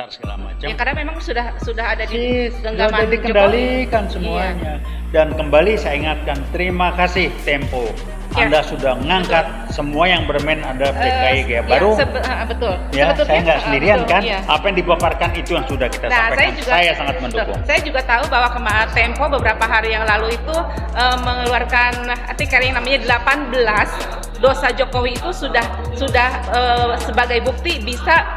komentar segala macam. Ya karena memang sudah ada di Sudah genggaman dikendalikan Jokowi. semuanya. Dan kembali saya ingatkan, terima kasih Tempo. Ya. Anda sudah mengangkat semua yang bermain ada PKI Gaya Baru. Betul. Ya, saya nggak sendirian betul, kan. iya. Apa yang dipaparkan itu yang sudah kita sampaikan. Saya sangat mendukung. Saya juga tahu bahwa Tempo beberapa hari yang lalu itu mengeluarkan artikel yang namanya 18 dosa Jokowi itu sudah sebagai bukti bisa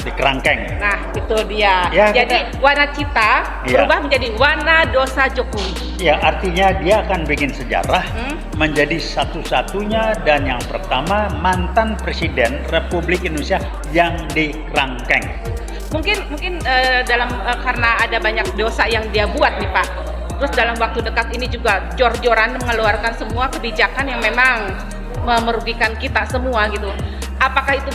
Di kerangkeng. Nah, itu dia. Ya, jadi warna cita berubah menjadi warna dosa Jokowi. Ya, artinya dia akan bikin sejarah menjadi satu-satunya dan yang pertama mantan presiden Republik Indonesia yang di kerangkeng. Mungkin dalam karena ada banyak dosa yang dia buat nih Pak. Terus dalam waktu dekat ini juga jor-joran mengeluarkan semua kebijakan yang memang merugikan kita semua gitu. Apakah itu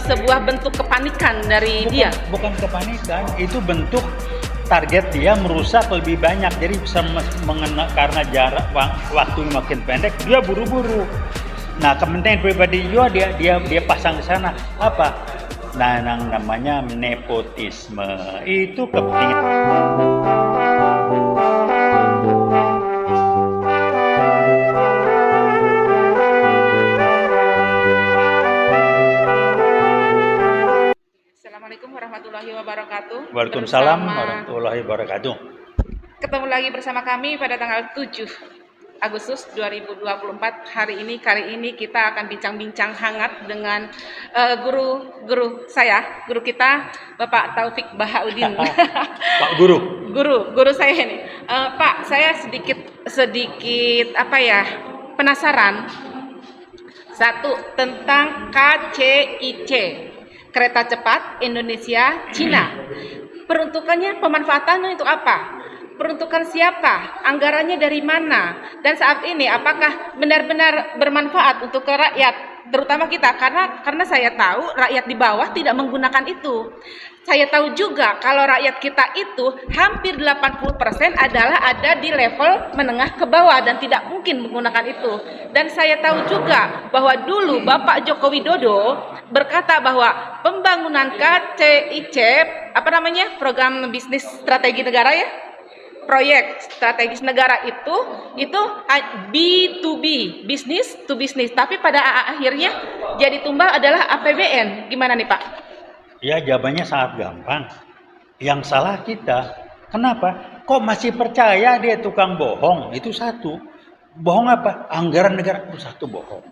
sebuah bentuk kepanikan dari dia? Bukan kepanikan, itu bentuk target dia merusak lebih banyak. Jadi bisa karena jarak waktu makin pendek, dia buru-buru. Nah, kepentingan pribadi juga dia pasang ke sana. Apa? Nah, yang namanya nepotisme. Itu kepentingan. Assalamualaikum warahmatullahi wabarakatuh. Waalaikumsalam warahmatullahi wabarakatuh. Ketemu lagi bersama kami pada tanggal 7 Agustus 2024. Kali ini kita akan bincang-bincang hangat dengan guru kita Bapak Taufik Bahaudin. Pak Guru. Guru saya ini. Pak, saya sedikit penasaran. Satu, tentang KCIC, Kereta Cepat Indonesia Cina. Peruntukannya, pemanfaatannya untuk apa? Peruntukan siapa? Anggarannya dari mana? Dan saat ini apakah benar-benar bermanfaat untuk rakyat, terutama kita? Karena saya tahu rakyat di bawah tidak menggunakan itu. Saya tahu juga kalau rakyat kita itu hampir 80% adalah ada di level menengah ke bawah dan tidak mungkin menggunakan itu. Dan saya tahu juga bahwa dulu Bapak Joko Widodo berkata bahwa pembangunan KCIC, program bisnis strategi negara ya, proyek strategis negara itu B2B, bisnis to bisnis, tapi pada akhirnya jadi tumbal adalah APBN. Gimana nih Pak? Ya, jawabannya sangat gampang. Yang salah kita. Kenapa? Kok masih percaya dia tukang bohong? Itu satu. Bohong apa? Anggaran negara itu satu, bohong.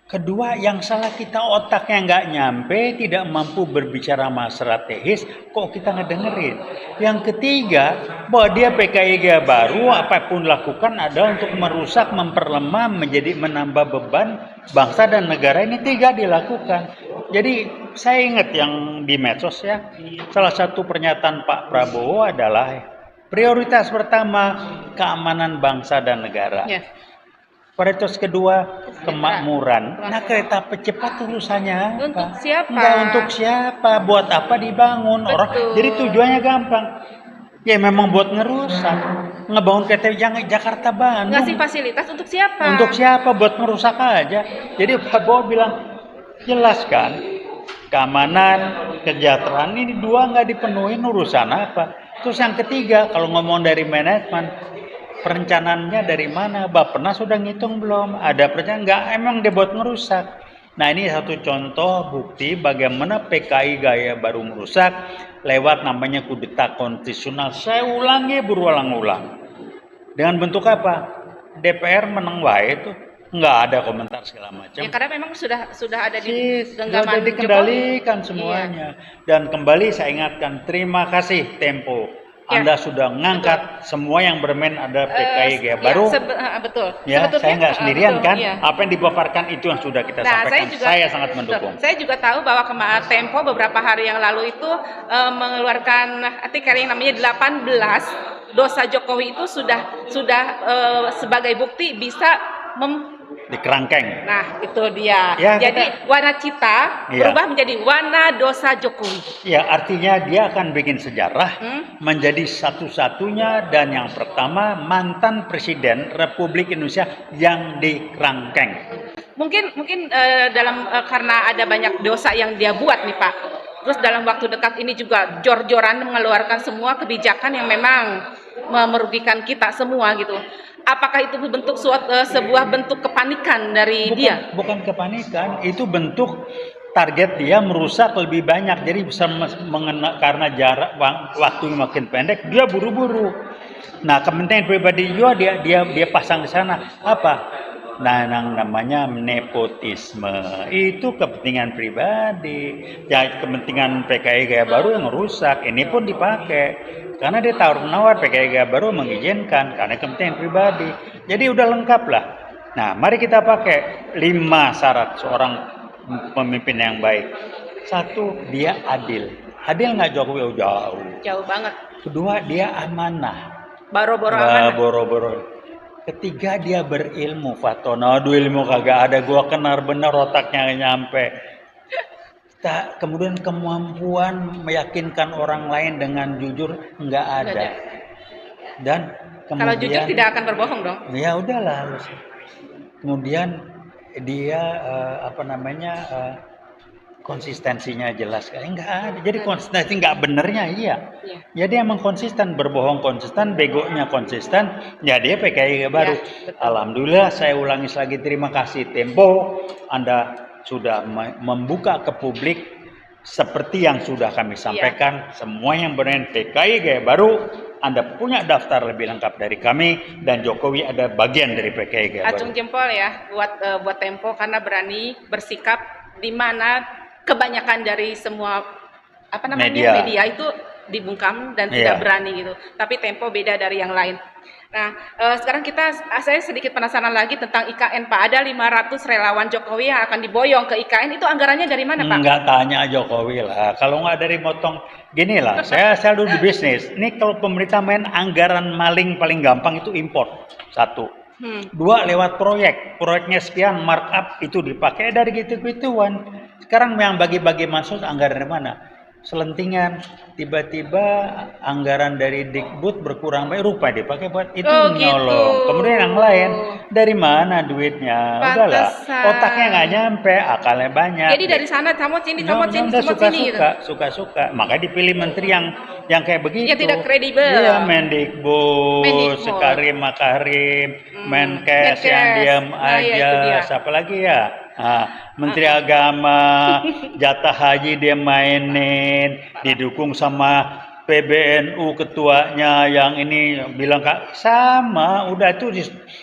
Kedua, yang salah kita otaknya nggak nyampe, tidak mampu berbicara strategis, kok kita ngedengerin. Yang ketiga, bahwa dia PKI Gaya Baru, apapun lakukan adalah untuk merusak, memperlemah, menambah beban bangsa dan negara. Ini tiga dilakukan. Jadi saya ingat yang di medsos ya, salah satu pernyataan Pak Prabowo adalah prioritas pertama keamanan bangsa dan negara. Yes. Prioritas kedua kemakmuran. Nah, kereta cepat urusannya apa? Untuk siapa? Enggak untuk siapa? Buat apa dibangun? Orang. Jadi tujuannya gampang. Ya memang buat ngerusak. Ngebangun kereta Jakarta Bandung. Ngasih fasilitas untuk siapa? Untuk siapa? Buat ngerusak aja. Jadi Pak Prabowo bilang, jelas kan? Keamanan, kesejahteraan ini dua nggak dipenuhi, urusan apa? Terus yang ketiga, kalau ngomong dari manajemen, perencanaannya dari mana? Bappenas sudah ngitung belum? Ada perencanaan nggak? Emang dia buat ngerusak. Nah, ini satu contoh bukti bagaimana PKI Gaya Baru merusak lewat namanya kudeta konstitusional. Saya ulangi berulang-ulang. Dengan bentuk apa? DPR menang wae itu. Nggak ada komentar segala macam. Ya karena memang sudah ada di genggaman sudah dikendalikan Jokowi. semuanya. Dan kembali saya ingatkan, terima kasih Tempo. Anda sudah mengangkat semua yang bermain ada PKI Gaya Baru. Betul. Ya, saya nggak sendirian kan. Iya. Apa yang dipaparkan itu yang sudah kita sampaikan. Saya sangat mendukung. Saya juga tahu bahwa Tempo beberapa hari yang lalu itu mengeluarkan artikel yang namanya 18 dosa Jokowi itu sudah sebagai bukti bisa di kerangkeng. Nah, itu dia. Ya, jadi warna cita berubah menjadi warna dosa Jokowi. Ya, artinya dia akan bikin sejarah menjadi satu-satunya dan yang pertama mantan presiden Republik Indonesia yang di kerangkeng. Mungkin dalam karena ada banyak dosa yang dia buat nih Pak. Terus dalam waktu dekat ini juga jor-joran mengeluarkan semua kebijakan yang memang merugikan kita semua gitu. Apakah itu bentuk sebuah bentuk kepanikan dari dia? Bukan kepanikan, itu bentuk target dia merusak lebih banyak. Jadi bisa karena jarak waktu makin pendek, dia buru-buru. Nah, kepentingan pribadi juga dia pasang di sana apa? Nah, yang namanya nepotisme itu kepentingan pribadi. Ya, kepentingan PKI Gaya Baru yang rusak. Ini pun dipakai karena dia tawar-menawar. PKI Gaya Baru mengizinkan karena kepentingan pribadi. Jadi udah lengkap lah. Nah, mari kita pakai 5 syarat seorang pemimpin yang baik. 1, dia adil. Adil nggak Jokowi? Jauh. Jauh banget. Kedua, dia amanah. Boro-boro amanah. Boro-boro. Ketiga, dia berilmu. Fatona, aduh ilmu kagak ada. Gua kenar bener otaknya nyampe. Kemudian kemampuan meyakinkan orang lain dengan jujur nggak ada. Dan kemudian, kalau jujur tidak akan berbohong dong. Ya udahlah. Kemudian dia konsistensinya jelas, enggak ada. Jadi konsistensi nggak benernya iya. Jadi emang konsisten, berbohong konsisten, begonya konsisten. Ya dia PKI Baru. Ya, alhamdulillah, saya ulangi lagi, terima kasih Tempo, Anda sudah membuka ke publik seperti yang sudah kami sampaikan. Semua yang bermain PKI Gaya Baru, Anda punya daftar lebih lengkap dari kami, dan Jokowi ada bagian dari PKI Gaya Baru. Acung jempol ya buat Tempo karena berani bersikap di mana kebanyakan dari semua media itu dibungkam dan tidak berani gitu. Tapi Tempo beda dari yang lain. Nah, sekarang saya sedikit penasaran lagi tentang IKN, Pak. Ada 500 relawan Jokowi yang akan diboyong ke IKN. Itu anggarannya dari mana, Pak? Nggak tanya Jokowi lah. Kalau nggak dari motong, gini lah. saya dulu di bisnis. Ini kalau pemerintah main anggaran maling paling gampang itu import. 1. 2, lewat proyeknya sekian, markup itu dipakai dari gitu-gituan. Sekarang yang bagi-bagi masuk anggaran dari mana? Selentingan. Tiba-tiba anggaran dari Dikbud berkurang, rupa dipakai buat itu nyolong. Kemudian yang lain, dari mana duitnya? Udahlah, otaknya nggak nyampe, akalnya banyak. Jadi dari sana comot sini suka-suka. Makanya dipilih menteri yang kayak begitu. Ya tidak kredibel. Iya, Mendikbud, Karim Makarim, Menkes yang diam aja. Siapa lagi ya? Menteri Agama, jatah haji dia mainin, didukung sama PBNU ketuanya yang ini bilang Kak sama, udah itu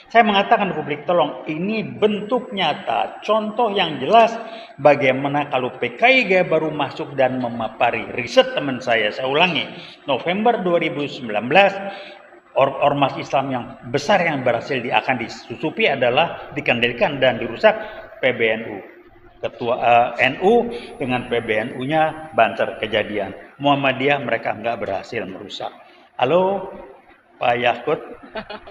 saya mengatakan di publik, tolong ini bentuk nyata, contoh yang jelas bagaimana kalau PKI Gaya Baru masuk dan memapari riset teman saya ulangi, November 2019 ormas Islam yang besar yang berhasil akan disusupi adalah dikendalikan dan dirusak PBNU. Ketua NU dengan PBNU-nya banter kejadian. Muhammadiyah mereka nggak berhasil merusak. Halo Pak Yakut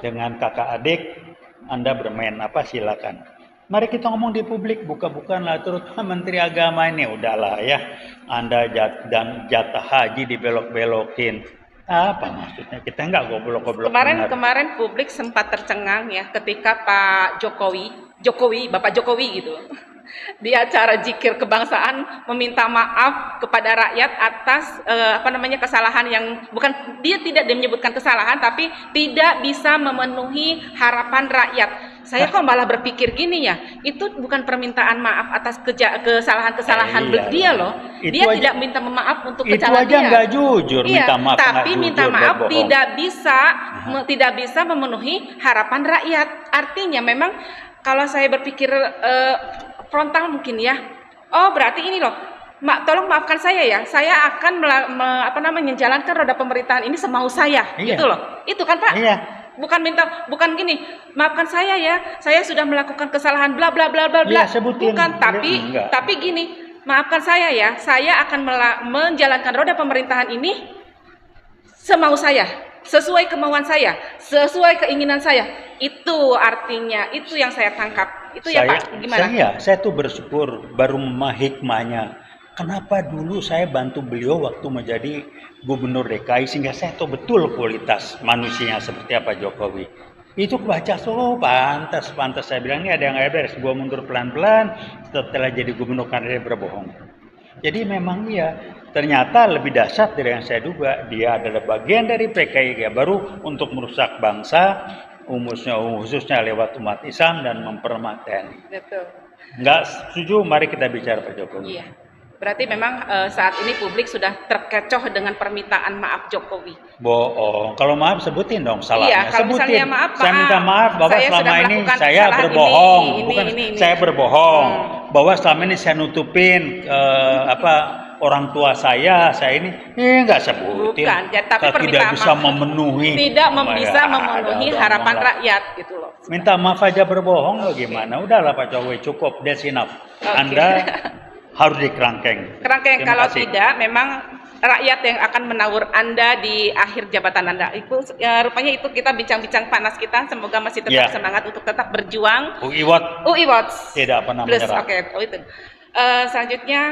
dengan kakak adik, Anda bermain apa silakan. Mari kita ngomong di publik, buka-bukaan lah, terutama Menteri Agama ini, udahlah ya. Anda jatah haji dibelok-belokin. Apa maksudnya? Kita nggak goblok-goblok. Kemarin publik sempat tercengang ya ketika Pak Bapak Jokowi gitu, di acara zikir kebangsaan meminta maaf kepada rakyat atas kesalahan yang bukan, dia tidak menyebutkan kesalahan, tapi tidak bisa memenuhi harapan rakyat. Saya kok malah berpikir gini ya, itu bukan permintaan maaf atas kesalahan dia loh. Dia tidak minta maaf untuk kesalahan dia. Itu aja nggak jujur, minta maaf. Tapi minta maaf tidak bisa memenuhi harapan rakyat. Artinya memang kalau saya berpikir frontal mungkin ya. Oh berarti ini loh. Tolong maafkan saya ya. Saya akan menjalankan roda pemerintahan ini semau saya. Gitu loh. Itu kan Pak. Iya. Bukan gini, maafkan saya ya, saya sudah melakukan kesalahan bla bla bla bla bla. Bukan, tapi gini, maafkan saya ya, saya akan menjalankan roda pemerintahan ini semau saya, sesuai kemauan saya, sesuai keinginan saya. Itu artinya, itu yang saya tangkap. Itu ya Pak, gimana? Saya tuh bersyukur baru hikmahnya. Kenapa dulu saya bantu beliau waktu menjadi gubernur DKI, sehingga saya tahu betul kualitas manusianya seperti apa Jokowi. Itu baca pantas saya bilang ini ada yang nggak beres, gua mundur pelan-pelan setelah jadi gubernur karena dia berbohong. Jadi memang iya, ternyata lebih dahsyat dari yang saya duga. Dia adalah bagian dari PKI baru untuk merusak bangsa, khususnya lewat umat Islam dan memperlemah TNI. Betul. Nggak setuju, mari kita bicara Pak Jokowi. Iya. Berarti memang saat ini publik sudah terkecoh dengan permintaan maaf Jokowi. Bohong. Kalau maaf sebutin dong salahnya. Iya, kalau sebutin. misalnya maaf, Saya Pak, minta maaf bahwa saya selama sudah ini melakukan saya kesalahan berbohong. ini, Bukan ini. saya berbohong. Bahwa selama ini saya nutupin orang tua saya ini nggak sebutin. Bukan, ya, tapi Tidak permintaan bisa maaf. memenuhi. Tidak bisa Ya, memenuhi ada, harapan lah. rakyat gitu loh. Minta maaf aja berbohong bagaimana? Udahlah Pak Jokowi, cukup, that's enough. Oke. Anda harus dikerangkeng. Kerangkeng, Terima kalau kasih. tidak memang rakyat yang akan menaur Anda di akhir jabatan Anda. Itu rupanya itu kita bincang-bincang panas kita. Semoga masih tetap Ya. semangat untuk tetap berjuang. UI What UI Watch. tidak pernah Plus, menyerah. oke, itu. Selanjutnya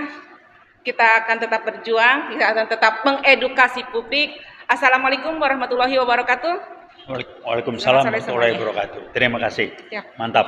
kita akan tetap berjuang, kita akan tetap mengedukasi publik. Assalamualaikum warahmatullahi wabarakatuh. Waalaikumsalam Selamat sore warahmatullahi semuanya. wabarakatuh. Terima kasih. Ya. Mantap.